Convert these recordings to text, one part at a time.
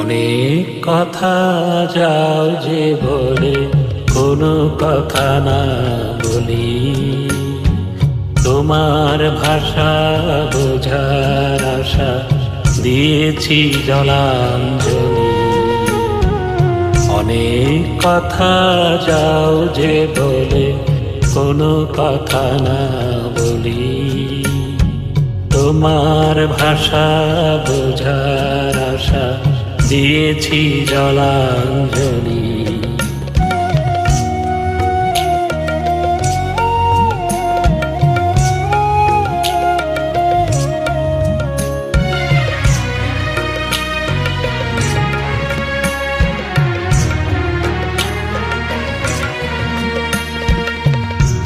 অনেক কথা যাও যে বলে কোনো কথা না বলি, তোমার ভাষা বোঝার আশা দিয়েছি জলাঞ্জলি। অনেক কথা যাও যে বলে কোনো কথা না বলি, তোমার ভাষা বোঝার আশা দিয়েছি জলাঞ্জলি।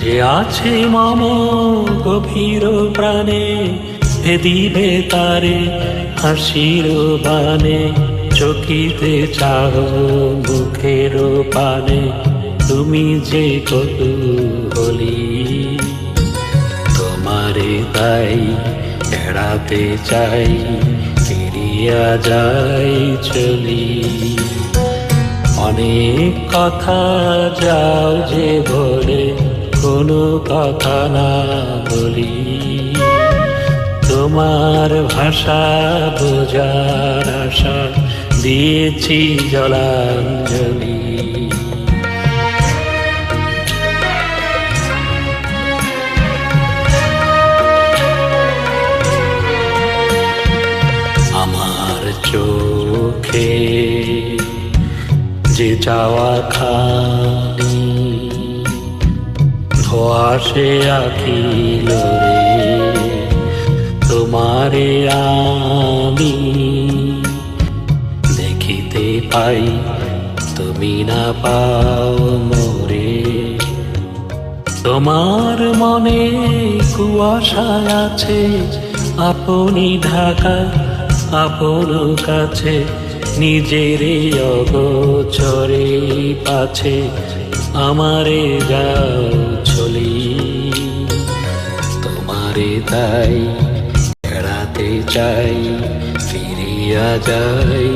যে আছে মম গভীর প্রাণে, এ দিবে তারে হাসির বানে। চকিতে চাও মুখের পানে, তুমি যে কৌতূহলী। তোমারে তাই এড়াতে চাই, ফিরিয়া যাই চলি। অনেক কথা যাও যে বলে কোনো কথা না বলি, তোমার ভাষা বোঝার আশা দিয়েছি জলাঞ্জলি। আমার চোখে যে চাওয়া খানি, ধোয়াশে আখিল রে তোমারে আমি দেখিতে পাই, তুমি না পাও মোরে। তোমার মনে কুয়াশা আছে, আপনি ঢাকা আপন কাছে, নিজের অগোচরে পাছে আমারে যাও চলি। তোমারে তাই এড়াতে চাই, ফিরিয়া যাই